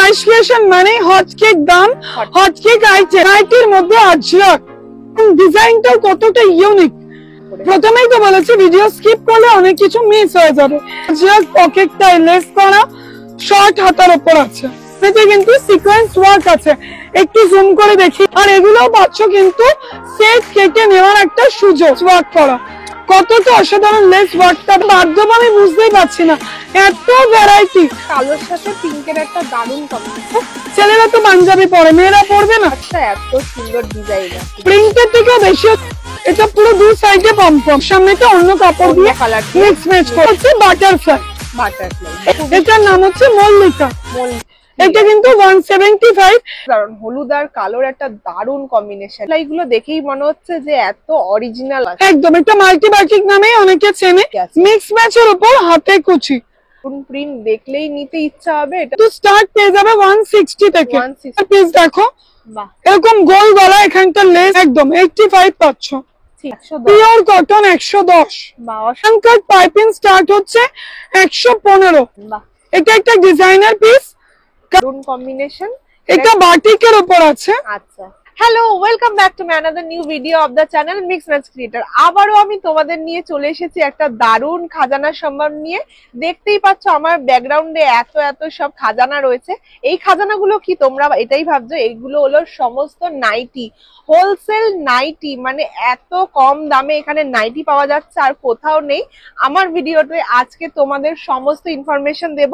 আইস creation মানে hot cake দাম, hot cake item, নাইটির মধ্যে আজরাক ডিজাইনটা কতটা ইউনিক। প্রথমেই তো বলেছি ভিডিও স্কিপ করলে অনেক কিছু মিস হয়ে যাবে। আজরাক পকেটটা লেস করা, শর্ট হাতার উপর আছে, এতে কিন্তু সিকোয়েন্স ওয়ার্ক আছে, একটু জুম করে দেখি। আর এগুলো পাচ্ছ কিন্তু সেট কেটে নেওয়ার একটা সুযোগ। ওয়ার্ক করা কতটা অসাধারণ, লেস ওয়ার্কটা বাধ্যম আমি বুঝতেই পারছি না, এত ভ্যারাইটি। কালোর সাথে পিঙ্কের একটা দারুণ কম্বিনেশন। ছেলেরা তো পাঞ্জাবি পরে, মেয়েরা পরবে না? আচ্ছা, এত সুন্দর ডিজাইন, প্রিন্টের থেকেও বেশি। এটা পুরো দুই সাইডে পম্পম, সামনেটা অন্য কাপড় দিয়ে কালার মিক্স ম্যাচ করেছে। বাটারফ্লাই, এটার নাম হচ্ছে মল্লিকা। এটা কিন্তু 175। কারণ হলুদ আর কালোর একটা দারুণ কম্বিনেশন, এইগুলো দেখেই মনে হচ্ছে যে এত অরিজিনাল। একদম, এটা মাল্টিবাটিক নামে অনেকে চেনে। মিক্স ম্যাচের উপর হাতে কুচি, প্রিন্ট দেখলেই নিতে ইচ্ছা হবে। এটা তো স্টার্ট পেয়ে যাবে 160 থেকে। পিস দেখো, এরকম গোল গলা, এখানটা লেস একদম 85 পাচ্ছ। Pure cotton 110। অসংখ্য পাইপিং স্টার্ট হচ্ছে 115। এটা একটা ডিজাইনার পিস, দারুণ কম্বিনেশন। এটা বাটিকের উপর আছে। আচ্ছা, hello, welcome back to another new video of the channel mix match creator. আবারও আমি তোমাদের নিয়ে চলে এসেছি একটা দারুণ খাজানা সম্ভার নিয়ে। দেখতেই পাচ্ছ আমার ব্যাকগ্রাউন্ডে এত এত সব খাজানা রয়েছে। এই খাজানাগুলো কি তোমরা এটাই ভাবছো? এইগুলো হলো সমস্ত নাইটি, হোলসেল নাইটি। মানে এত কম দামে এখানে নাইটি পাওয়া যাচ্ছে আর কোথাও নেই। আমার ভিডিওতে আজকে তোমাদের সমস্ত ইনফরমেশন দেব।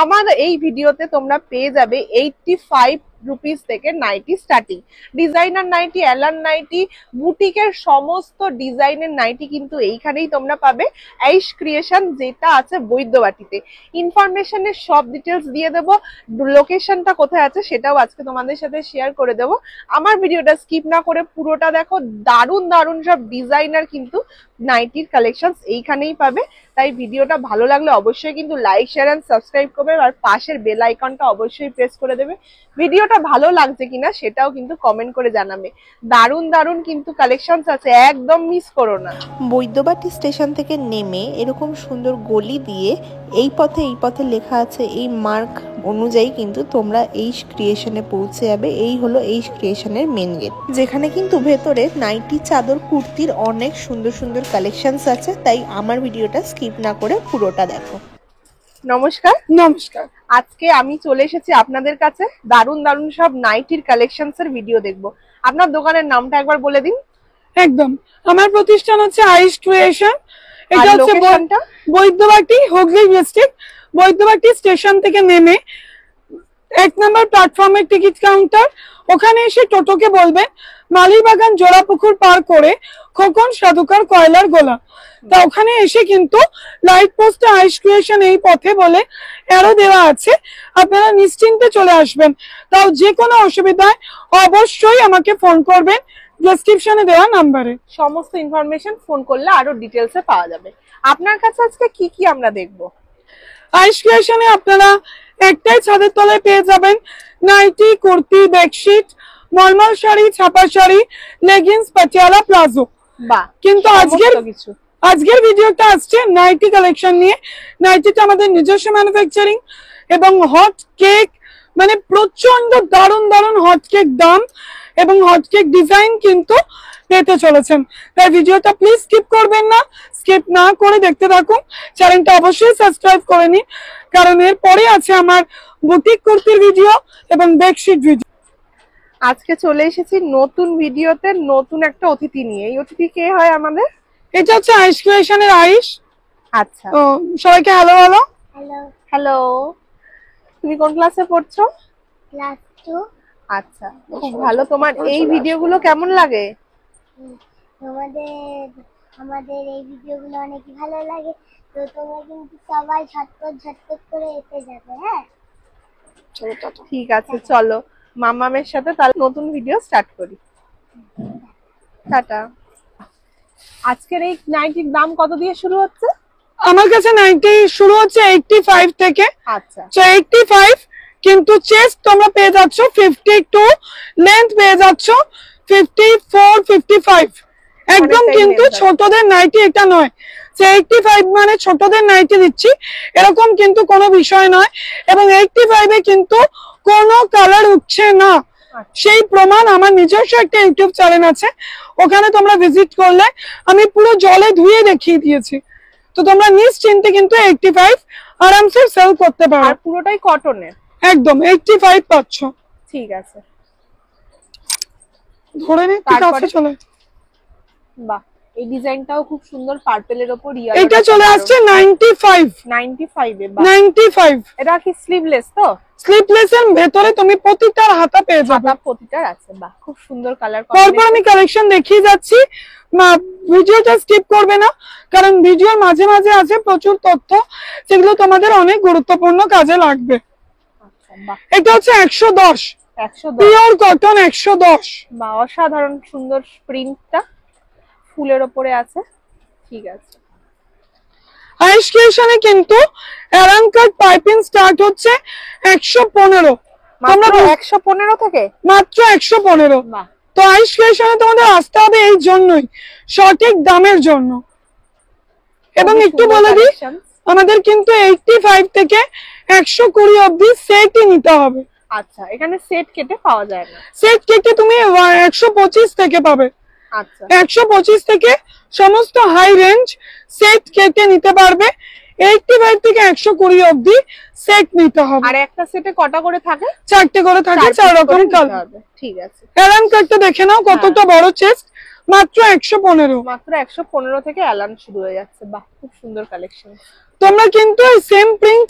আমার এই ভিডিওতে তোমরা পেয়ে যাবে 85 রুপিস থেকে নাইটি স্টার্টিং। ডিজাইনার নাইটি, এলান নাইটি, বুটিকের সমস্ত ডিজাইনের নাইটি কিন্তু এইখানেই তোমরা পাবে। আইস ক্রিয়েশন যেটা আছে বৈদ্যবাটিতে। ইনফরমেশনের সব ডিটেলস দিয়ে দেবো, লোকেশনটা কোথায় আছে সেটাও আজকে তোমাদের সাথে শেয়ার করে দেবো। আমার ভিডিওটা স্কিপ না করে পুরোটা দেখো। দারুণ দারুণ সব ডিজাইনার কিন্তু নাইটির কালেকশন এইখানেই পাবে। তাই ভিডিওটা ভালো লাগলে অবশ্যই কিন্তু লাইক, শেয়ার এন্ড সাবস্ক্রাইব করবে আর পাশের বেল আইকনটা অবশ্যই প্রেস করে দেবে। ভিডিওটা ভালো লাগছে কিনা সেটাও কিন্তু কমেন্ট করে জানাবে। দারুণ দারুণ কিন্তু কালেকশনস আছে, একদম মিস করো না। বৈদ্যবাটি স্টেশন থেকে নেমে এরকম সুন্দর গলি দিয়ে এই পথে লেখা আছে, এই মার্ক অনুযায়ী কিন্তু তোমরা এইশ ক্রিয়েশনে পৌঁছে যাবে। এই হলো এইশ ক্রিয়েশনের মেন গেট, যেখানে কিন্তু ভেতরে নাইটি, চাদর, কুর্তির অনেক সুন্দর সুন্দর কালেকশনস আছে। তাই আমার ভিডিওটা স্কিপ না করে পুরোটা দেখো। নমস্কার। নমস্কার। আজকে আমি চলে এসেছি আপনাদের কাছে দারুণ দারুণ সব নাইটির কালেকশনস এর ভিডিও দেখবো। আপনার দোকানের নামটা একবার বলে দিন। একদম, আমার প্রতিষ্ঠান হচ্ছে আইস ক্রিয়েশন। এটা হচ্ছে বৈদ্যবাটি, হুগলি ডিস্ট্রিক্ট। বৈদ্যবাটি স্টেশন থেকে নেমে 1 নম্বর প্ল্যাটফর্মের টিকিট কাউন্টার, ওখানে এসে টোটোকে বলবেন মালিবাগান জোড়াপুকুর পার করে খোকন সাধুকার কয়লার গোলা। তা ওখানে এসে কিন্তু লাইট পোস্টে আইস ক্রিয়েশন এই পথে বলে অ্যারো দেওয়া আছে, আপনারা নিশ্চিন্তে চলে আসবেন। তাও যে কোনো অসুবিধায় অবশ্যই আমাকে ফোন করবেন ডেসক্রিপশনে দেওয়া নাম্বারে। সমস্ত ইনফরমেশন ফোন করলে আরো ডিটেলসে পাওয়া যাবে। আপনার কাছে আজকে কি কি আমরা দেখবো? আইস ক্রিয়েশনে আপনারা একটাই ছাদের তলায় পেয়ে যাবেন nighty, kurti, bedsheet, normal sari, ছাপা শাড়ি, লেগিংস, পাটিয়ালা, প্লাজো। কিন্তু আজকের ভিডিওটা আসছে নাইটি কালেকশন নিয়ে। নাইটিটা আমাদের নিজস্ব ম্যানুফ্যাকচারিং এবং হট কেক, মানে প্রচন্ড দারুণ দারুণ হট কেক দাম এবং হট কেক ডিজাইন কিন্তু পেতে চলেছেন। তাই ভিডিওটা প্লিজ স্কিপ করবেন না, স্কিপ না করে দেখতে থাকুন। চ্যানেলটা অবশ্যই সাবস্ক্রাইব করে নিন, কারণ এর পরে আছে আমার বুটিক কুর্তির ভিডিও এবং বেডশিট ভিডিও। আজকে চলে এসেছি নতুন ভিডিওতে নতুন একটা অতিথি নিয়ে। এই অতিথি কে হয় আমাদের? এটা হচ্ছে আইস ক্রিয়েশনের আইস। আচ্ছা, সবাইকে হ্যালো বলো। Hello hello. তুমি কোন ক্লাসে পড়ছো? ক্লাস 2। আচ্ছা, খুব ভালো। তোমার এই ভিডিওগুলো কেমন লাগে? আমাদের এই ভিডিওগুলো অনেক ভালো লাগে। তো তোমরা কিন্তু সবাই ঝটপট করে এসে যাবে। হ্যাঁ, ঠিক আছে, চলো মামামের সাথে তাহলে নতুন ভিডিও স্টার্ট করি। টাটা। আজকের এই নাইটির দাম কত দিয়ে শুরু হচ্ছে? আমার কাছে নাইটি শুরু হচ্ছে 85 থেকে। আচ্ছা, 85, কিন্তু চেস্ট তোমরা পেয়ে যাচ্ছ 52, লেন্থ পেয়ে যাচ্ছ 54, 55। একদম কিন্তু ছোটদের নাইটি এটা নয় যে 85 মানে ছোটদের নাইটি দিচ্ছি, এরকম কিন্তু কোনো বিষয় নয়। এবং 85 এ কিন্তু কোনো কালার উঠছে না, সেই প্রমাণ আমার নিজস্ব একটা ইউটিউব চ্যানেল আছে, ওখানে তোমরা ভিজিট করলে আমি পুরো জলে ধুয়ে দেখিয়ে দিয়েছি। তো তোমরা নিশ্চিন্তে কিন্তু 85 আরামসে সেল করতে পারো। আর পুরোটাই কটনের, একদম 85 পাচ্ছ। ঠিক আছে, ধরে নে কাছে চলে। বাহ, এই ডিজাইনটাও খুব সুন্দর, পার্পলের উপর ইয়েলো। এটা চলে আসছে 95 95 এ। বাহ, 95। এটা কি স্লিভলেস তো? স্লিভলেস এর ভেতরে তুমি প্রতিটার হাতা পেয়ে যাবে, হাতা প্রতিটার আছে। বাহ, খুব সুন্দর কালার পরপর আমি কালেকশন দেখিয়ে যাচ্ছি, ভিডিওটা স্কিপ করবে না, কারণ ভিডিওর মাঝে মাঝে আছে প্রচুর তথ্য যেগুলো তোমাদের অনেক গুরুত্বপূর্ণ কাজে লাগবে। আচ্ছা, বাহ, এটা হচ্ছে 110 110 পিওর কটন 110। বা অসাধারণ সুন্দর প্রিন্টটা ফুলের উপরে আছে, ঠিক আছে। আইস ক্রিয়েশনে কিন্তু অ্যারান কাট পাইপিং স্টার্ট হচ্ছে 115, মাত্র 115 থেকে মাত্র 115। বাহ, তো আইস ক্রিয়েশনে তোমাদের আসতে হবে এই জন্যই, সঠিক দামের জন্য। এবং খুবই একটু সুন্দর বলে দিই, collection। আমাদের কিন্তু 85 থেকে 120 অবধি সেটই নিতে হবে। আচ্ছা, এখানে সেট কেটে পাওয়া যায় না। সেট কেটে তুমি 125 থেকে পাবে, আচ্ছা, 125 থেকে সমস্ত হাই রেঞ্জ সেট কেটে নিতে পারবে। 85 থেকে 120 অবধি সেট নিতে হবে। আর একটা সেটে কটা করে থাকে? 4টে করে থাকে, 4 রকম কালার। ঠিক আছে, অ্যালান কাটটা দেখে নাও কতটা বড় চেস্ট, মাত্র 115। মাত্র 115 থেকে অ্যালান শুরু হয়ে যাচ্ছে। বাহ, খুব সুন্দর কালেকশন। তোমরা কিন্তু এই সেম প্রিন্ট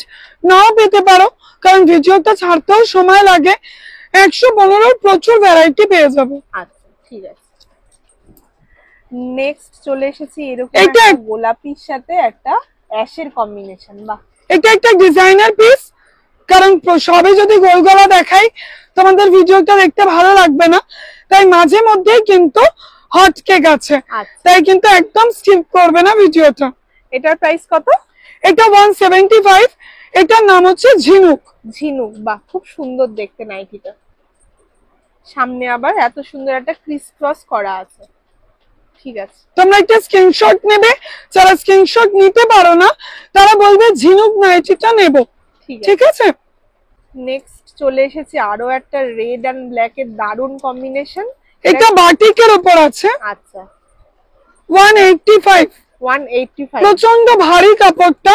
নাও পেতে পারো, কারণ ভিডিওটা ছাড়তেও সময় লাগে। 115 প্রচুর ভ্যারাইটি পেয়ে যাবে। আচ্ছা, ঠিক আছে। নেক্সট চলে এসেছি এরকম এটা একটা গোলাপির সাথে একটা অ্যাশের কম্বিনেশন। বাহ, এটা একটা ডিজাইনার পিস, কারণ সবে যদি গোল গলা দেখাই তোমাদের ভিডিওটা দেখতে ভালো লাগবে না, তাই মাঝে মধ্যে কিন্তু হট কেক আছে, আচ্ছা। তাই কিন্তু একদম স্কিপ করবে না ভিডিওটা। এটার প্রাইস কত? এটা 175। এটার নাম হচ্ছে ঝিনুক। ঝিনুক, বাহ, খুব সুন্দর দেখতে নাইটিটা। সামনে আবার এত সুন্দর একটা ক্রিস ক্রস করা আছে, ঠিক আছে। তোমরা একটা স্ক্রিনশট নেবে, যারা স্ক্রিনশট নিতে পারো না তারা বলবে ঝিনুক নাইটিটা নেব, ঠিক আছে। নেক্সট চলে এসেছি আরো একটা রেড এন্ড ব্ল্যাক এর দারুন কম্বিনেশন। এটা বাটিকের উপর আছে। আচ্ছা, 185। 185। প্রচন্ড ভারী কাপড়টা,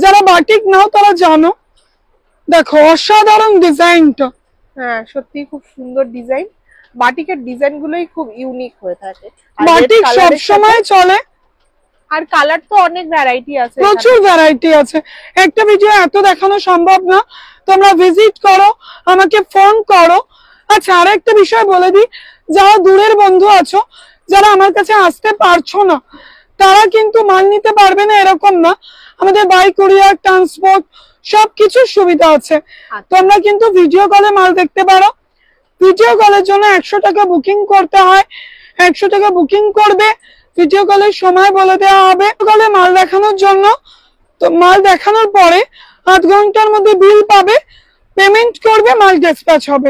যারা বাটিক নাও তারা জানো। দেখো অসাধারণ ডিজাইনটা। হ্যাঁ, সত্যি খুব সুন্দর ডিজাইন। বাটিকের ডিজাইন গুলোই খুব ইউনিক হয়ে থাকে। আর বাটিক red সব colour এর সময় সাথে- চলে, আর কালার তো অনেক ভ্যারাইটি আছে, প্রচুর ভ্যারাইটি আছে। একটা ভিডিও এত দেখানো সম্ভব না, তোমরা ভিজিট করো, আমাকে ফোন করো। আচ্ছা, আর একটা বিষয় বলে দিই, যারা দূরের বন্ধু আছো, যারা আমার কাছে আসতে পারছো না, তারা কিন্তু মাল নিতে পারবে না এরকম না, আমাদের বাই কুরিয়ার, ট্রান্সপোর্ট সবকিছুর সুবিধা আছে। তোমরা কিন্তু ভিডিও কলে মাল দেখতে পারো। ভিডিও কলের জন্য 100 টাকা বুকিং করতে হয়, 100 টাকা বুকিং করবে, ভিডিও কলের সময় বলে দেওয়া হবে। কলে মাল দেখানোর জন্য, তো মাল দেখানোর পরে 8 ঘন্টার মধ্যে বিল পাবে, পেমেন্ট করবে, মাল ডিসপ্যাচ হবে।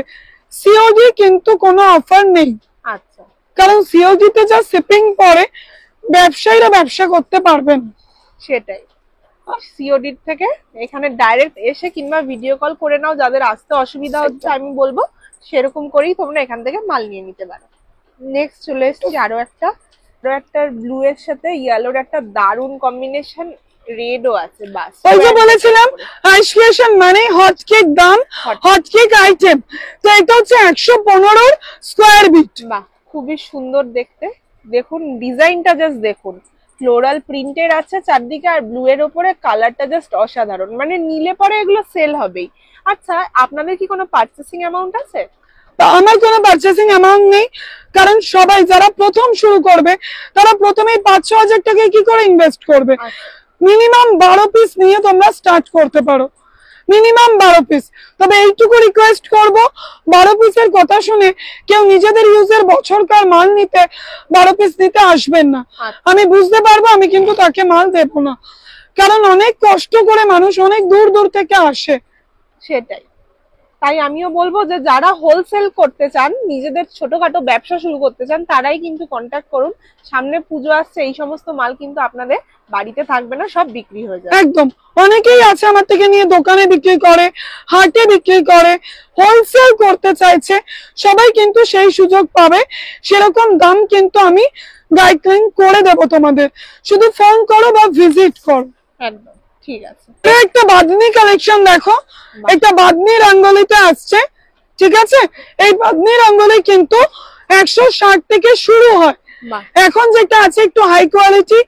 সিওডি কিন্তু কোনো অফার নেই, আচ্ছা, কারণ সিওডি তে যা শিপিং পড়ে ব্যবসায়ীরা ব্যবসা করতে পারবেন। সেটাই। সিওডি থেকে এখানে ডাইরেক্ট এসে কিংবা ভিডিও কল করে নাও, যাদের আসতে অসুবিধা হচ্ছে আমি বলবো সেরকম করেই তোমরা এখান থেকে মাল নিয়ে নিতে পারো। নেক্সট চলে এসেছি আরো একটা ব্লু এর সাথে ইয়েলোর একটা দারুন কম্বিনেশন, রেডও আছে। বাস, ওই যে বলেছিলাম আইস ক্রিয়েশন মানে হট কেক দাম, হট কেক আইটেম। তো এটা হচ্ছে 115 স্কয়ার বিট। বাহ, খুবই সুন্দর দেখতে। দেখুন ডিজাইনটা, জাস্ট দেখুন, ফ্লোরাল প্রিন্টের আছে চারদিকে, আর ব্লু এর উপরে কালারটা জাস্ট অসাধারণ, মানে নিলে পরে এগুলো সেল হবেই। আচ্ছা, আপনাদের কি কোনো পারচেসিং অ্যামাউন্ট আছে? আমার কোনো পারচেসিং অ্যামাউন্ট নেই, কারণ সবাই যারা প্রথম শুরু করবে তারা প্রথমেই 5-6 হাজার টাকা কি করে ইনভেস্ট করবে। মিনিমাম 12 পিস নিয়ে তোমরা স্টার্ট করতে পারো, মিনিমাম 12 পিস। তবে এইটুকু রিকোয়েস্ট করব, 12 পিসের কথা শুনে কেউ নিজেদের ইউজের বছরকার মাল নিতে 12 পিস নিতে আসবেন না। আমি বুঝতে পারবো, আমি কিন্তু তাকে মাল দেবো না, কারণ অনেক কষ্ট করে মানুষ অনেক দূর দূর থেকে আসে। সেটাই। তাই আমিও বলবো যে যারা হোলসেল করতে চান, নিজেদের ছোটখাটো ব্যবসা শুরু করতে চান, তারাই কিন্তু কন্ট্যাক্ট করুন। সামনে পুজো আসছে, এই সমস্ত মাল কিন্তু আপনাদের বাড়িতে থাকবে না, সব বিক্রি হয়ে যাবে। একদম, অনেকেই আছে আমার থেকে নিয়ে দোকানে বিক্রি করে, হাটে বিক্রি করে, হোলসেল করতে চাইছে, সবাই কিন্তু সেই সুযোগ পাবে। সেরকম দাম কিন্তু আমি গাইডলাইন করে দেব তোমাদের, শুধু ফোন করো বা ভিজিট করো। একদম ঠিক আছে। এটা একটা বাদনি কালেকশন দেখো, একটা বাদনি রঙ্গোলিতে আসছে, ঠিক আছে? এই বাদনি রঙ্গোলি কিন্তু 160 থেকে শুরু হয়। বাহ, এখন যেটা আছে একটু হাই কোয়ালিটি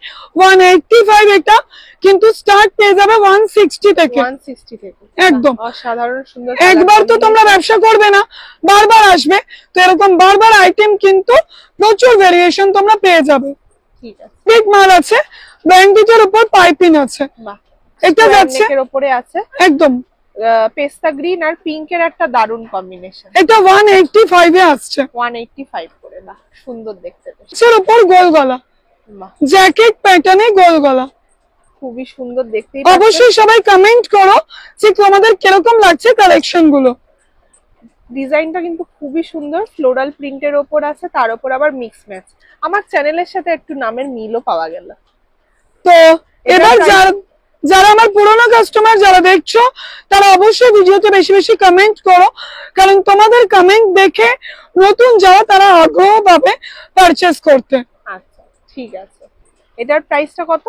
185, এটা কিন্তু স্টার্ট পেয়ে যাবে 160 থেকে। 160 থেকে একদম অসাধারণ সুন্দর। একবার তো তোমরা ব্যবসা করবে না, বারবার আসবে, তো এরকম বারবার আইটেম কিন্তু প্রচুর ভেরিয়েশন তোমরা পেয়ে যাবে। ঠিক আছে, বিগ মাল আছে, ব্যান্ডেজের উপর পাইপিং আছে। বাহ, এটা যাচ্ছে এর উপরে আছে একদম পেস্তা গ্রিন আর পিঙ্কের একটা দারুণ কম্বিনেশন। এটা 185 এ আসছে, 185 করে। বাহ, সুন্দর দেখতে বেশ। এর উপর গোল গলা, বাহ, জ্যাকেট প্যাটার্নে গোল গলা। খুবই সুন্দর দেখতে। অবশ্যই সবাই কমেন্ট করো যে তোমাদের কিরকম লাগছে কালেকশন গুলো। ডিজাইনটা কিন্তু খুবই সুন্দর, ফ্লোরাল প্রিন্টের ওপর আছে, তার উপর আবার মিক্স ম্যাচ। আমার চ্যানেলের সাথে একটু নামের মিলও পাওয়া গেল। তো এবার যারা আমার পুরনো কাস্টমার যারা দেখছো, তারা অবশ্যই ভিডিওতে বেশি বেশি কমেন্ট করো, কারণ তোমাদের কমেন্ট দেখে নতুন যারা তারা আগ্রহ পাবে পারচেজ করতে। আচ্ছা ঠিক আছে। এটার প্রাইসটা কত?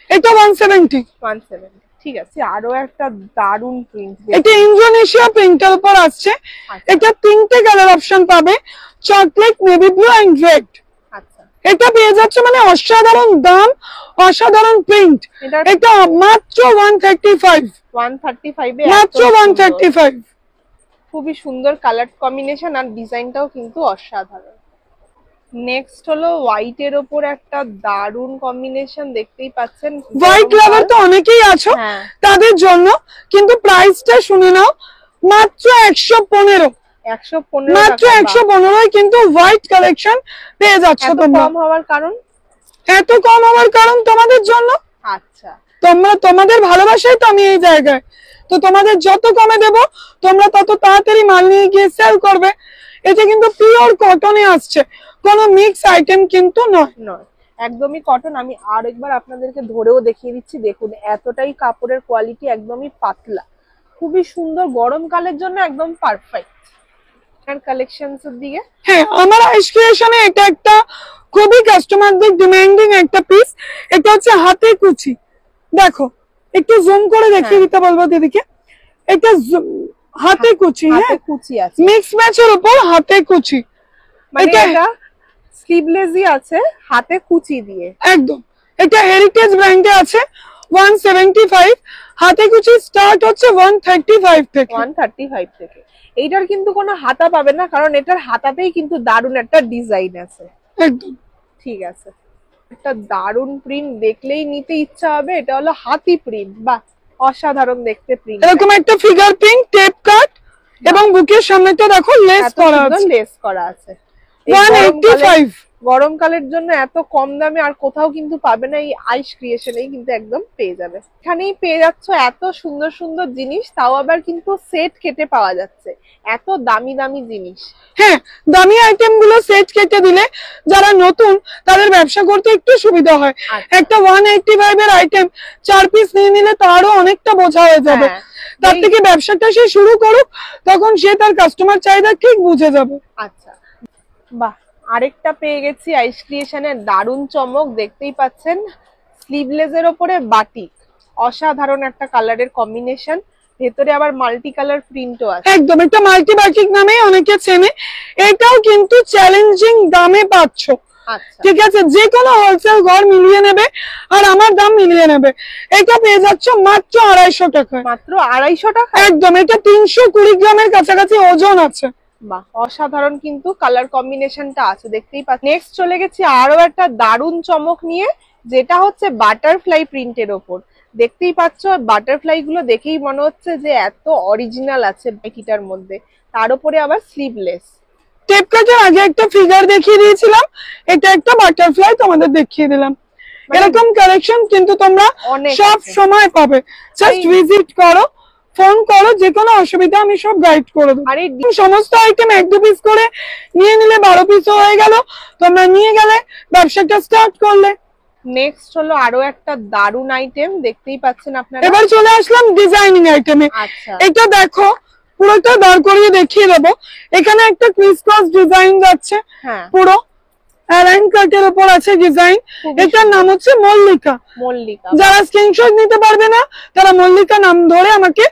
এটা 170। 170, ঠিক আছে। আরো একটা দারুণ প্রিন্ট, এটা ইন্দোনেশিয়া প্রিন্টের উপর আসছে। এটা 3টে কালার অপশন পাবে, chocolate, navy blue and red. আচ্ছা, এটা পেয়ে যাচ্ছে মানে অসাধারণ দাম, অসাধারণ প্রিন্ট। এটা মাত্র 135। 135 এ মাত্র 135। খুবই সুন্দর কালার কম্বিনেশন আর ডিজাইনটাও কিন্তু অসাধারণ। নেক্সট হলো হোয়াইট এর উপর একটা দারুণ কম্বিনেশন, দেখতেই পাচ্ছেন। হোয়াইট লাভার তো অনেকেই আছো, হ্যাঁ, তাদের জন্য কিন্তু প্রাইসটা শুনে নাও, মাত্র 115। 115 মাত্র 115 কিন্তু হোয়াইট কালেকশন পেয়ে যাচ্ছ তোমরা। কম হওয়ার কারণ? এত কম হওয়ার কারণ তোমাদের জন্য। আচ্ছা, তোমাদের ভালোবাসাই তো আমি এই জায়গায়, তো তোমাদের যত কমে দেব তোমরা তত তাড়াতাড়ি মাল নিয়ে গিয়ে সেল করবে। এটা কিন্তু পিওর কটনে আসছে, কোনো মিক্স আইটেম কিন্তু নয়। একদমই কটন। আমি আর একবার আপনাদেরকে ধরেও দেখিয়ে দিচ্ছি, দেখুন এতটাই কাপড়ের কোয়ালিটি, একদমই পাতলা, খুবই সুন্দর, গরমকালের জন্য একদম পারফেক্ট। আর কালেকশনস এর দিকে, হ্যাঁ, আমার আইস ক্রিয়েশনে এটা একটা খুবই কাস্টমারদের ডিমান্ডিং একটা পিস। এটা হচ্ছে হাতে কুচি, দেখো একটু জুম করে দেখিয়ে দিতে বলবো দিদিকে। এটা হাতে কুচি, হাতে হ্যাঁ, কুচি আছে, মিক্স ম্যাচের উপর হাতে কুচি। মানে এটা স্লিভলেসই আছে, হাতে কুচি দিয়ে। একদম, এটা হেরিটেজ ব্র্যান্ডে আছে, 175। হাতে কুচি স্টার্ট হচ্ছে 135 থেকে। 135 থেকে। এইটার কিন্তু কোনো হাতা পাবে না, কারণ এটার হাতাতেই কিন্তু দারুণ একটা ডিজাইন আছে। একদম ঠিক আছে, একটা দারুণ প্রিন্ট, দেখলেই নিতে ইচ্ছা হবে। এটা হলো হাতি প্রিন্ট, বাহ, অসাধারণ দেখতে প্রিন্ট। এরকম একটা ফিগার প্রিন্ট, টেপ কাট, এবং বুকের সামনেটা দেখো লেস করা আছে। লেস করা আছে। 185। গরমকালের জন্য এত কম দামে আর কোথাও কিন্তু পাবে না, এই আইস ক্রিয়েশনেই কিন্তু একদম পেয়ে যাবে। এখানেই পেয়ে যাচ্ছ এত সুন্দর সুন্দর জিনিস, তাও আবার কিন্তু সেট কেটে পাওয়া যাচ্ছে, এত দামি দামি জিনিস। হ্যাঁ, দামি আইটেম গুলো সেট কেটে দিলে যারা নতুন তাদের ব্যবসা করতে একটু সুবিধা হয়। একটা 185 এর আইটেম 4 পিস নিয়ে নিলে তারও অনেকটা বোঝা হয়ে যাবে। তার থেকে ব্যবসাটা সে শুরু করুক, তখন সে তার কাস্টমার চাহিদা ঠিক বুঝে যাবে। আচ্ছা, বাহ, আরেকটা পেয়ে গেছি আইস ক্রিয়েশনের দারুণ চমক, দেখতেই পাচ্ছেন স্লিভলেস এর উপরে বাটিক, অসাধারণ একটা কালারের কম্বিনেশন, ভেতরে আবার মাল্টি কালার প্রিন্টও আছে। একদম, এটা মাল্টি বাটিক নামে অনেকে চেনে। এটাও কিন্তু চ্যালেঞ্জিং দামে পাচ্ছ, ঠিক আছে? যে কোনো হোলসেল ঘর মিলিয়ে নেবে আর আমার দাম মিলিয়ে নেবে। এটা পেয়ে যাচ্ছ মাত্র 250 টাকা। মাত্র 250 টাকা? একদম, এটা 320 গ্রামের কাছাকাছি ওজন আছে। বাহ, অসাধারণ কিন্তু কালার কম্বিনেশনটা আছে, দেখতেই পাচ্ছেন। নেক্সট চলে গেছি আরো একটা দারুণ চমক নিয়ে, যেটা হচ্ছে বাটারফ্লাই প্রিন্টের ওপর। দেখতেই পাচ্ছ বাটারফ্লাই গুলো দেখেই মনে হচ্ছে যে এত অরিজিনাল আছে এটার মধ্যে, তার উপরে আবার স্লিভলেস। টেপ কাটের আগে একটা ফিগার দেখিয়ে দিয়েছিলাম, এটা একটা বাটারফ্লাই তোমাদের দেখিয়ে দিলাম। এরকম কালেকশন কিন্তু তোমরা সব সময় পাবে, জাস্ট ভিজিট করো, ফোন করো, যে কোনো অসুবিধা আমি সব গাইড করে দেবো। আর এই সমস্ত আইটেম 1-2 পিস করে নিয়ে নিলে 12 পিস হয়ে গেল, তোমরা নিয়ে গেলে ব্যবসাটা স্টার্ট করলে। নেক্সট হলো আরো একটা দারুন আইটেম, দেখতেই পাচ্ছেন আপনারা। এবার চলে আসলাম ডিজাইনিং আইটেমে। আচ্ছা, এটা দেখো, পুরোটা দাঁড় করিয়ে দেখিয়ে দেবো। এখানে একটা ক্রিস ক্রস ডিজাইন যাচ্ছে, হ্যাঁ পুরো অ্যালাইন কাটের উপর আছে ডিজাইন। এটার নাম হচ্ছে মল্লিকা। মল্লিকা। যারা স্ক্রিনশট নিতে পারবে না তারা মল্লিকা নাম ধরে আমাকে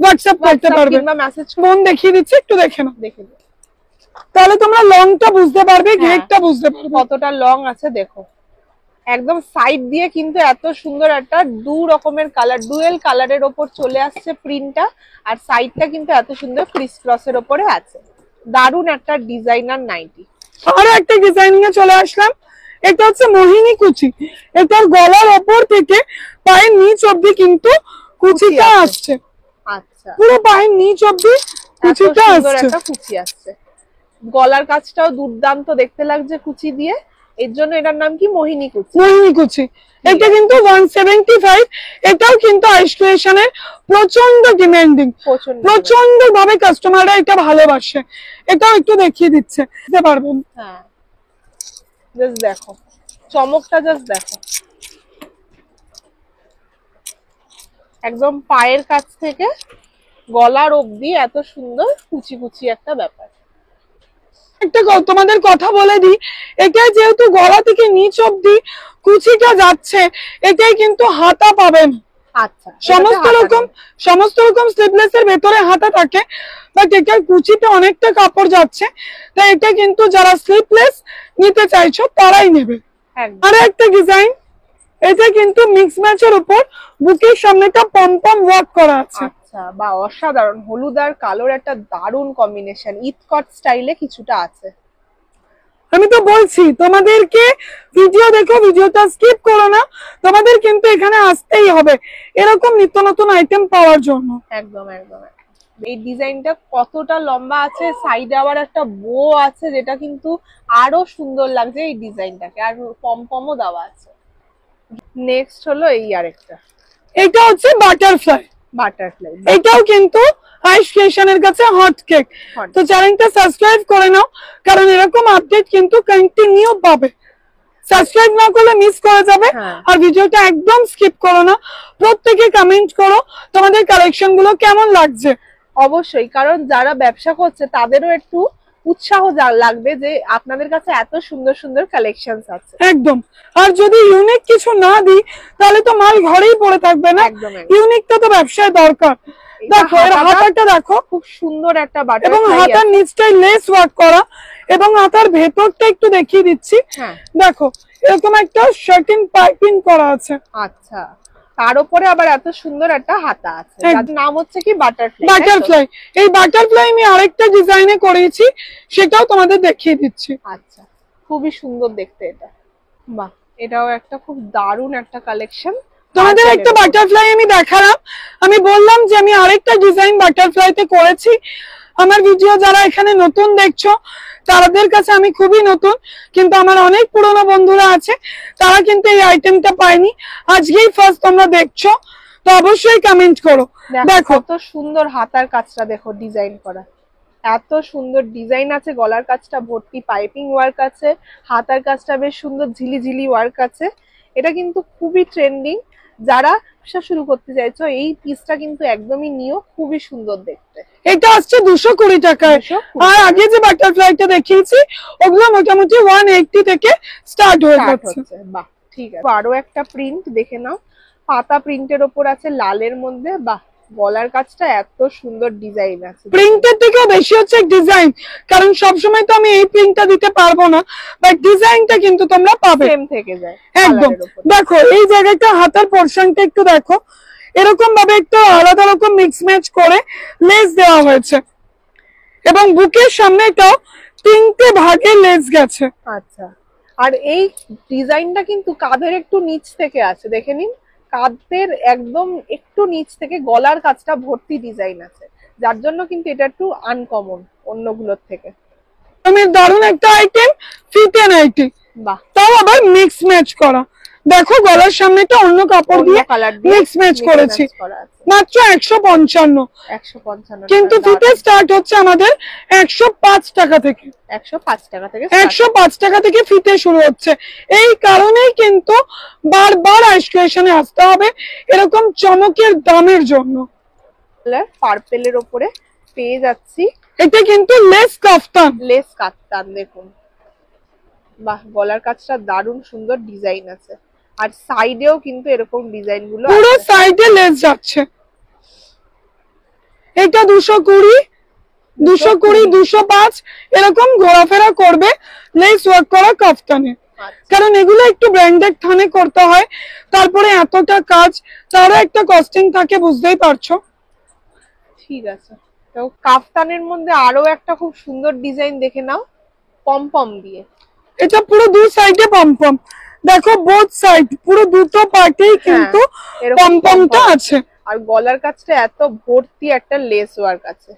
হোয়াটসঅ্যাপ করতে পারবে কিংবা মেসেজ ফোন দেখিয়ে দিচ্ছি, একটু দেখে নাও, দেখে দিন। তাহলে তোমরা লংটা বুঝতে পারবে, হ্যাঁ। ঘেরটা বুঝতে পারবে। কতটা লং আছে দেখো, একদম সাইড দিয়ে কিন্তু এত সুন্দর একটা দু রকমের কালার, ডুয়েল কালারের ওপর চলে আসছে প্রিন্টটা, আর সাইডটা কিন্তু এত সুন্দর ক্রিস ক্রসের ওপরে আছে। দারুন একটা ডিজাইনার নাইটি। আরো একটা ডিজাইনিং এ চলে আসলাম। এটা হচ্ছে মোহিনী কুচি। এটার গলার ওপর থেকে পায়ের নিচ অব্দি কিন্তু কুচিটা আসছে, আচ্ছা, পুরো পায়ের নিচ অব্দি এত কুচিটা সুন্দর আসছে। একটা কুচি আসছে, গলার কাজটাও দুর্দান্ত দেখতে লাগছে কুচি দিয়ে, এর জন্য এটার নাম কি মোহিনী কুচি। মোহিনী কুচি। এটা কিন্তু 175। এটাও কিন্তু আইস ক্রিয়েশনের প্রচন্ড ডিমান্ডিং, প্রচন্ড ভাবে কাস্টমাররা এটা ভালোবাসে। এটাও একটু দেখিয়ে দিচ্ছে, দিতে পারবেন। হ্যাঁ, জাস্ট দেখো চমকটা, জাস্ট দেখো একদম পায়ের কাছ থেকে গলার অবধি এত সুন্দর কুচি কুচি একটা ব্যাপার। একটা তোমাদের কথা বলে দিই, এটা যেহেতু গলা থেকে নিচ অব্দি কুচিটা যাচ্ছে, এটাই কিন্তু হাতা পাবেন। আচ্ছা, সমস্ত রকম স্লিভলেস এর ভেতরে হাতা থাকে, বাট এটার কুচিতে অনেকটা কাপড় যাচ্ছে, তাই এটা কিন্তু যারা স্লিভলেস নিতে চাইছো তারাই নেবে। আর একটা ডিজাইন, এটা কিন্তু মিক্স ম্যাচের উপর বুকের সামনেটা পম ওয়ার্ক করা আছে। আচ্ছা, বা অসাধারণ, হলুদ আর কালোর একটা দারুন কম্বিনেশন, ইটকট স্টাইলে কিছুটা আছে। আমি তো বলছি তোমাদেরকে, ভিডিও দেখো, ভিডিওটা স্কিপ করো না, তোমাদের কিন্তু এখানে আসতেই হবে এরকম নিত্য নতুন আইটেম পাওয়ার জন্য। একদম একদম। এই ডিজাইনটা কতটা লম্বা আছে, সাইডে আবার একটা বো আছে, যেটা কিন্তু আরো সুন্দর লাগছে এই ডিজাইনটাকে, আর পমপমও দেওয়া আছে। নেক্সট হলো এই আরেকটা, এটা হচ্ছে বাটারফ্লাই। বাটারফ্লাই, এটাও কিন্তু আইস ক্রিয়েশনের কাছে হট কেক। তো চ্যানেলটা সাবস্ক্রাইব করে নাও, কারণ এরকম আপডেট কিন্তু কন্টিনিউ পাবে। সাবস্ক্রাইব না করলে মিস করে যাবে। আর ভিডিওটা একদম স্কিপ করো না, প্রত্যেকে কমেন্ট করো তোমাদের কালেকশন গুলো কেমন লাগছে। অবশ্যই, কারণ যারা ব্যবসা করছে তাদেরও একটু উৎসাহ লাগবে যে আপনাদের কাছে এত সুন্দর সুন্দর কালেকশনস আছে। একদম। আর যদি ইউনিক কিছু না দিই তাহলে তো মাল ঘরেই পড়ে থাকবে না, ইউনিকটা তো ব্যবসায় দরকার। দেখো এর হাতাটা দেখো, খুব সুন্দর একটা বাটার, এবং হাতার নিচটাই লেস ওয়ার্ক করা, এবং হাতার ভেতরটা একটু দেখিয়ে দিচ্ছি। দেখো এরকম একটা শার্টিং পাইপিং করা আছে। আচ্ছা, তার উপরে আবার এত সুন্দর একটা হাতা আছে, যার নাম হচ্ছে কি বাটারফ্লাই। বাটারফ্লাই, এই বাটারফ্লাই আমি আরেকটা ডিজাইনে করেছি, সেটাও তোমাদের দেখিয়ে দিচ্ছি। আচ্ছা, খুবই সুন্দর দেখতে এটা। বাহ, এটাও একটা খুব দারুণ একটা কালেকশন। তোমাদের একটা বাটারফ্লাই আমি দেখালাম, আমি বললাম যে আমি আরেকটা ডিজাইন বাটারফ্লাইতে করেছি। আমার ভিডিও যারা এখানে নতুন দেখছো তাদের কাছে আমি খুবই নতুন, কিন্তু আমার অনেক পুরনো বন্ধুরা আছে, তারা কিন্তু এই আইটেমটা পায়নি, আজকেই ফার্স্ট তোমরা দেখছো, তো অবশ্যই কমেন্ট করো। দেখো কত সুন্দর হাতার কাজটা, দেখো ডিজাইন করা, এত সুন্দর ডিজাইন আছে, গলার কাজটা ভর্তি পাইপিং ওয়ার্ক আছে, হাতার কাজটা বেশ সুন্দর ঝিলিঝিলি ওয়ার্ক আছে। এটা কিন্তু খুবই ট্রেন্ডিং, যারা ব্যবসা শুরু করতে চাইছো এই পিসটা কিন্তু একদমই নিও, খুবই সুন্দর দেখতে। এটা আসছে 220 টাকায়, আর আগে যে বাটারফ্লাইটা দেখিয়েছি ওগুলো মোটামুটি 180 থেকে স্টার্ট হয়ে যাচ্ছে। বাহ, ঠিক আছে। আরো একটা প্রিন্ট দেখে নাও, পাতা প্রিন্টের ওপর আছে লালের মধ্যে। বাহ, গলার কাজটা এত সুন্দর ডিজাইন আছে, প্রিন্টের থেকেও বেশি হচ্ছে ডিজাইন, কারণ সবসময় তো আমি এই প্রিন্টটা দিতে পারবো না, বাট ডিজাইনটা কিন্তু তোমরা পাবে, সেম থেকে যায় একদম। দেখো এই জায়গাটা হাতার পোরশনটা একটু দেখো, এরকম ভাবে একটু আলাদা রকম মিক্স ম্যাচ করে লেস দেওয়া হয়েছে, এবং বুকের সামনেটাও 3টে ভাগে লেস গেছে। আচ্ছা, আর এই ডিজাইনটা কিন্তু কাঁধের একটু নিচ থেকে আছে, দেখে নিন, কাঁধের একদম একটু নিচ থেকে গলার কাজটা ভর্তি ডিজাইন আছে, যার জন্য কিন্তু এটা একটু আনকমন অন্যগুলোর থেকে। আমি দারুণ একটা আইটেম, ফিতে নাইটি, বাহ, তাও আবার মিক্স ম্যাচ করা। দেখো গলার সামনেটা অন্য কাপড় দিয়ে কালার মিক্স ম্যাচ করেছি, মাত্র 155। 155 কিন্তু ফিতে স্টার্ট হচ্ছে আমাদের 105 টাকা থেকে। 105 টাকা থেকে 105 টাকা থেকে ফিতে শুরু হচ্ছে। এই কারণেই কিন্তু বারবার আইস ক্রিয়েশনে আসতে হবে এরকম চমকের দামের জন্য। পার্পেলের উপরে পেয়ে যাচ্ছি, এটা কিন্তু লেস কাফতান। লেস কাফতান দেখুন, বাহ গলার কাজটা দারুণ সুন্দর ডিজাইন আছে, আর সাইডেও কিন্তু এরকম ডিজাইন গুলো পুরো সাইডে লেস যাচ্ছে। এটা 220, 220, 205 এরকম ঘোরাফেরা করবে লেস ওয়ার্ক করা কাফতানে। কারণ এগুলো একটু ব্র্যান্ডেড থানে করতে হয়, তারপরে এতটা কাজ, তারও একটা কস্টিং থাকে, বুঝতেই পারছো। ঠিক আছে, তো কাফতানের মধ্যে আরো একটা খুব সুন্দর ডিজাইন দেখে নাও, পমপম দিয়ে। এটা পুরো দুই সাইডে পমপম, দেখো বোথ সাইড পুরো দুটো পার্টেই কিন্তু পমপমটা আছে। আর গলার কাজটা এত ভর্তি একটা লেস ওয়ার্ক আছে।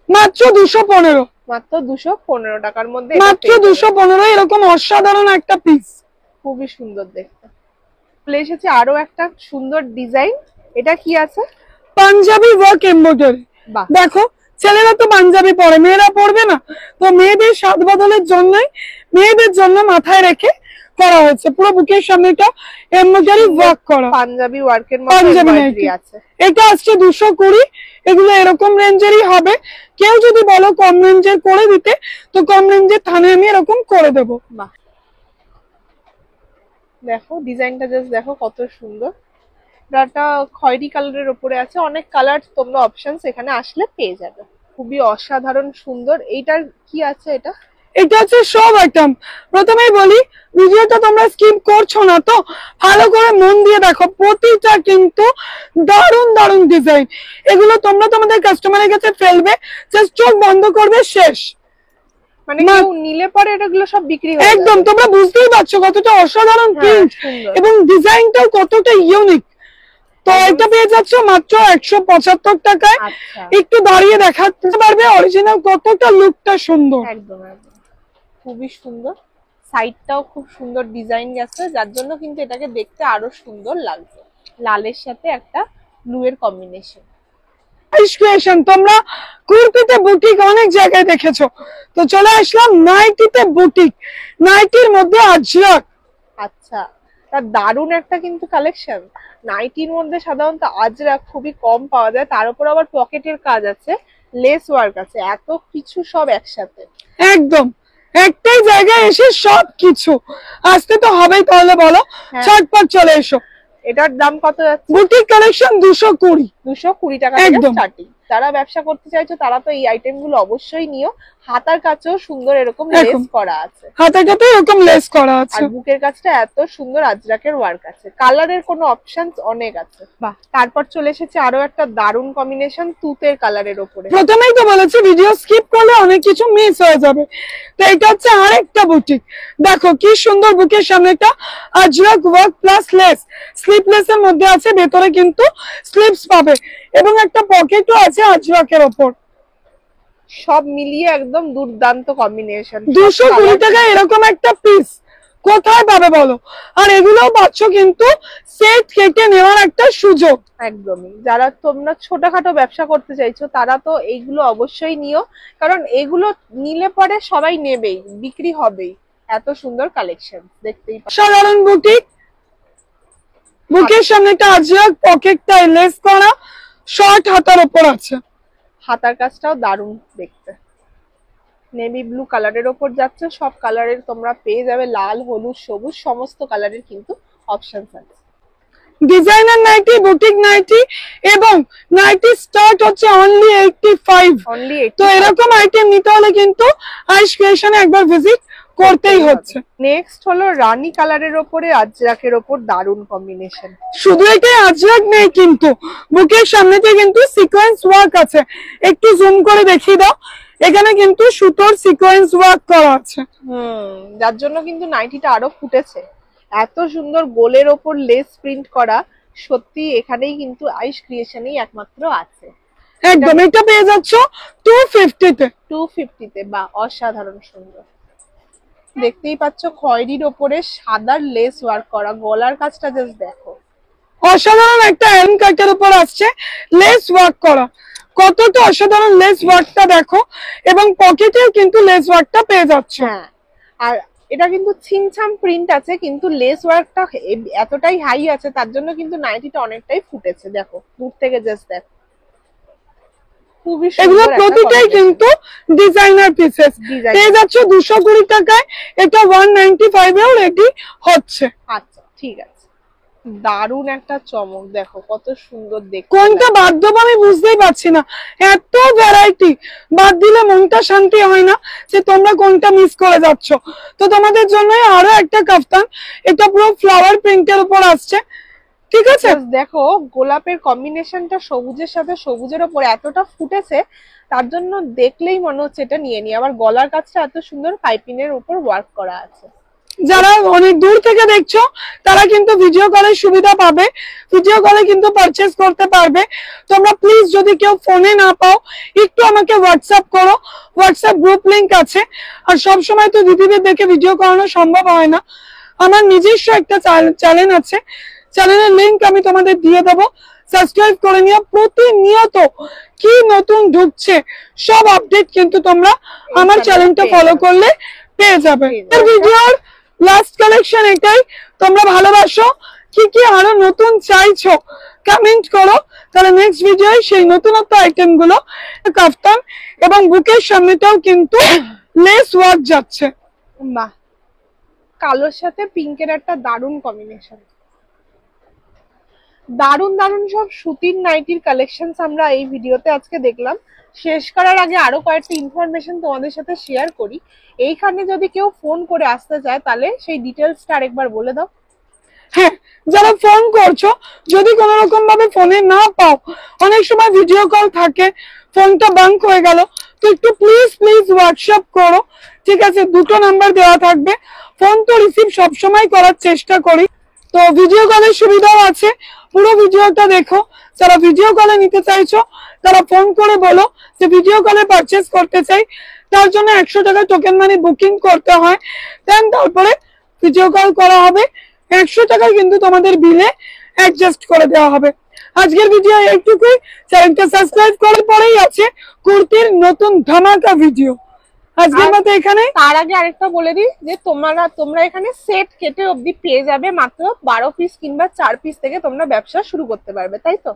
মাত্র 215, মাত্র 215 টাকার মধ্যে, মাত্র 215। এরকম অসাধারণ একটা পিস, খুবই সুন্দর দেখতে। চলে এসেছে আরো একটা সুন্দর ডিজাইন, এটা কি আছে? Punjabi work embroidery. দেখো ছেলেরা তো পাঞ্জাবি পরে, মেয়েরা পরবে না, তো মেয়েদের স্বাদ বদলের জন্যই মেয়েদের জন্য মাথায় রেখে করা হয়েছে। পুরো বুকের সামনেটা এমব্রয়ডারি ওয়ার্ক করা, পাঞ্জাবি ওয়ার্কের মধ্যে পাঞ্জাবি এমব্রয়ডারি আছে। এটা আসছে 220। এগুলো এরকম রেঞ্জেরই হবে। কেউ যদি বলো কম রেঞ্জের করে দিতে, তো কম রেঞ্জের থানে আমি এরকম করে দেবো। বাহ, দেখো ডিজাইনটা জাস্ট দেখো কত সুন্দর। এটা খয়েরি কালারের উপরে আছে, অনেক কালার তোমরা অপশনস এখানে আসলে পেয়ে যাবে। খুবই অসাধারণ সুন্দর। এইটার কি আছে? এটা হচ্ছে সব আইটেম। প্রথমেই বলি ভিডিওটা তোমরা স্কিপ করছো না তো, ভালো করে মন দিয়ে দেখো, প্রতিটা কিন্তু দারুণ দারুণ ডিজাইন। এগুলো তোমরা তোমাদের কাস্টমারের কাছে ফেলবে, জাস্ট চোখ বন্ধ করবে, শেষ। মানে কেউ নিলে পরে এগুলো সব বিক্রি হয়ে যাবে। একদম, তোমরা বুঝতেই পারছো কতটা অসাধারণ প্রিন্ট এবং ডিজাইনটাও কতটা ইউনিক। তো এটা পেয়ে যাচ্ছ মাত্র 175 টাকায়। একটু দাঁড়িয়ে দেখাতে পারবে অরিজিনাল কতটা লুকটা সুন্দর। একদম একদম, খুবই সুন্দর। সাইডটাও খুব সুন্দর ডিজাইন গেছে, যার জন্য কিন্তু এটাকে দেখতে আরো সুন্দর লাগছে। লালের সাথে একটা ব্লু এর কম্বিনেশন। আইস ক্রিয়েশন তোমরা কুর্তিতে বুটিক অনেক জায়গায় দেখেছো, তো চলে আসলাম নাইটিতে বুটিক। নাইটির মধ্যে আজরাক। আচ্ছা, তার দারুণ একটা কিন্তু কালেকশন। নাইটির মধ্যে সাধারণত আজরাক খুবই কম পাওয়া যায়, তার উপর আবার পকেটের কাজ আছে, লেস ওয়ার্ক আছে, এত কিছু সব একসাথে। একদম একটাই জায়গায় এসে সব কিছু আসতে তো হবেই, তাহলে বলো ঝটপট চলে এসো। এটার দাম কত যাচ্ছে? বুটিক কালেকশন 220, 220 টাকা থেকে স্টার্টিং। যারা ব্যবসা করতে চাইছো তারা তো এই আইটেম গুলো অবশ্যই নিও। হাতার কাছেও সুন্দর এরকম লেস করা আছে, হাতাটাতে এরকম লেস করা আছে, আর বুকের কাছটা এত সুন্দর আজরাকের ওয়ার্ক আছে। কালারের কোনো অপশনস অনেক আছে। বাহ, তারপর চলে এসেছে আরো একটা দারুণ কম্বিনেশন তুতের কালারের উপরে। প্রথমেই তো বলেছি ভিডিও স্কিপ করলে অনেক কিছু মিস হয়ে যাবে। তো এটা হচ্ছে আরেকটা বুটিক। দেখো কি সুন্দর বুকের সামনে একটা Ajrak work plus less, sleepless এর মধ্যে আছে, ভেতরে কিন্তু স্লিপস পাবে এবং একটা পকেটও আছে আজরাকের উপর। সব মিলিয়ে একদম দুর্দান্ত কম্বিনেশন। 220 টাকা এরকম একটা পিস কোথায় পাবে বলো? আর এগুলো পাচ্ছ কিন্তু সেট কেটে নেওয়ার একটা সুযোগ। একদমই, যারা তোমরা ছোটখাটো ব্যবসা করতে চাইছো তারা তো এইগুলো অবশ্যই নিও, কারণ এগুলো নিলে পরে সবাই নেবেই, বিক্রি হবেই। এত সুন্দর কালেকশন দেখতেই পাচ্ছ। সাধারণ বুটিক, বুকের সামনে একটা আজরাক, পকেটটা লেস করা, শর্ট হাতার উপর আছে। হাতার কাজটাও দারুণ দেখতে। নেভি ব্লু কালারের ওপর যাচ্ছে, সব কালারের তোমরা পেয়ে যাবে, লাল, হলুদ, সবুজ, সমস্ত কালারের কিন্তু অপশনস আছে। ডিজাইনার নাইটি, বুটিক নাইটি এবং নাইটি স্টার্ট হচ্ছে অনলি 85। তো এরকম আইটেম নিতে হলে কিন্তু আইস ক্রিয়েশনে একবার ভিজিট করতেই হচ্ছে। নেক্সট হলো রানী কালারের ওপরে আজরাকের ওপর দারুণ কম্বিনেশন। শুধু এটাই আজরাক নেই কিন্তু, বুকের সামনেতে কিন্তু সিকোয়েন্স ওয়ার্ক আছে। একটু জুম করে দেখিয়ে দাও, এখানে কিন্তু সুতোর সিকোয়েন্স ওয়ার্ক করা আছে। যার জন্য কিন্তু নাইটিটা আরো ফুটেছে। এত সুন্দর গোলের ওপর লেস প্রিন্ট করা, সত্যি এখানেই কিন্তু আইস ক্রিয়েশনেই একমাত্র আছে। একদম, এটা পেয়ে যাচ্ছ 250 তে। 250 তে, বা অসাধারণ সুন্দর। দেখতেই পাচ্ছ খয়েরির ওপরে সাদার লেস ওয়ার্ক করা, গলার কাজটা জাস্ট দেখো, অসাধারণ একটা হ্যান্ড কাটের উপর আসছে লেস ওয়ার্ক করা, কতটা অসাধারণ লেস ওয়ার্কটা দেখো, এবং পকেটেও কিন্তু লেস ওয়ার্কটা পেয়ে যাচ্ছে। হ্যাঁ আর এটা কিন্তু ছিমছাম প্রিন্ট আছে, কিন্তু লেস ওয়ার্কটা এতটাই হাই আছে তার জন্য কিন্তু নাইটিটা অনেকটাই ফুটেছে, দেখো দূর থেকে জাস্ট দেখো, খুবই এগুলো সুন্দর একটা প্রতিটাই combination। কিন্তু ডিজাইনার পিসেস, Designer। পেয়ে যাচ্ছ 220 টাকায়, এটা 195 এও রেডি হচ্ছে। আচ্ছা ঠিক আছে, দারুন একটা চমক, দেখো কত সুন্দর দেখতে কোনটা লাগছে। বাদ দেবো আমি বুঝতেই পারছি না, এত ভ্যারাইটি, বাদ দিলে মনটা শান্তি হয় না যে তোমরা কোনটা মিস করে যাচ্ছ। তো তোমাদের জন্য আরো একটা কাফতান, এটা পুরো ফ্লাওয়ার প্রিন্টের উপর আসছে, ঠিক আছে। Just দেখো গোলাপের কম্বিনেশনটা সবুজের সাথে সবুজের ওপর এতটা ফুটেছে, তার জন্য দেখলেই মনে হচ্ছে এটা নিয়ে নি। আবার গলার কাজটা এত সুন্দর পাইপিনের উপর ওয়ার্ক করা আছে। যারা অনেক দূর থেকে দেখছো তারা কিন্তু ভিডিও কলের সুবিধা পাবে, ভিডিও কলে কিন্তু পারচেজ করতে পারবে। তোমরা প্লিজ যদি কেউ ফোনে না পাও একটু আমাকে হোয়াটসঅ্যাপ করো, হোয়াটসঅ্যাপ গ্রুপ লিংক আছে। আর সব সময় তো দিদিদের দেখে ভিডিও করানো সম্ভব হয় না, আমার নিজস্ব একটা চ্যানেল আছে, চ্যানেলের লিংক আমি তোমাদের দিয়ে দেবো, সাবস্ক্রাইব করে নিও। প্রতিনিয়ত কি নতুন ঢুকছে সব আপডেট কিন্তু তোমরা আমার চ্যানেলটা ফলো করলে পেয়ে যাবে। ভিডিওর লাস্ট কালেকশন এটাই, তোমরা ভালোবাসো, কি কি আরো নতুন চাইছো কমেন্ট করো, তাহলে নেক্সট ভিডিও সেই নতুনত্ব আইটেম গুলো কাফতান এবং বুকের সামনেটাও কিন্তু লেস ওয়ার্ক যাচ্ছে। বাহ, কালোর সাথে পিঙ্কের একটা দারুণ কম্বিনেশন, দারুণ দারুণ সব সুতির নাইটির কালেকশনস আমরা এই ভিডিওতে আজকে দেখলাম। শেষ করার আগে আরো কয়েকটা ইনফরমেশন তোমাদের সাথে শেয়ার করি। এইখানে যদি কেউ ফোন করে আসতে চায় তাহলে সেই ডিটেলসটা আরেকবার বলে দাও। হ্যাঁ, যারা ফোন করছো যদি কোনো রকম ভাবে ফোনে না পাও, অনেক সময় ভিডিও কল থাকে, ফোনটা বাঙ্ক হয়ে গেল, তো একটু প্লিজ হোয়াটসঅ্যাপ করো, ঠিক আছে। দুটো নাম্বার দেওয়া থাকবে, ফোন তো রিসিভ সবসময় করার চেষ্টা করি, তো ভিডিও কলের সুবিধাও আছে। পুরো ভিডিওটা দেখো, যারা ভিডিও কলে নিতে চাইছো তারা ফোন করে বলো যে ভিডিও কলে পারচেজ করতে চাই, তার জন্য 100 টাকা টোকেন মানি বুকিং করতে হয়, দেন তারপরে ভিডিও কল করা হবে, 100 টাকা কিন্তু তোমাদের বিলে অ্যাডজাস্ট করে দেওয়া হবে। আজকের ভিডিও এইটুকুই, চ্যানেলটা সাবস্ক্রাইব করার পরেই আছে কুর্তির নতুন ধামাকা ভিডিও। আজকের মতো এখানে, তার আগে আরেকটা বলে দিই যে তোমরা এখানে সেট কেটে অবধি পেয়ে যাবে মাত্র 12 পিস কিংবা 4 পিস থেকে তোমরা ব্যবসা শুরু করতে পারবে, তাই তো?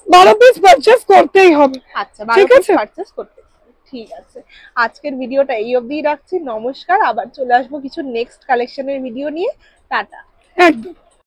12 পিস পারচেজ করতেই হবে। আচ্ছা 12 পিস পারচেজ করতে হবে, ঠিক আছে। আজকের ভিডিওটা এই অবধি রাখছি, নমস্কার। আবার চলে আসবো কিছু নেক্সট কালেকশনের ভিডিও নিয়ে, টাটা। একদম।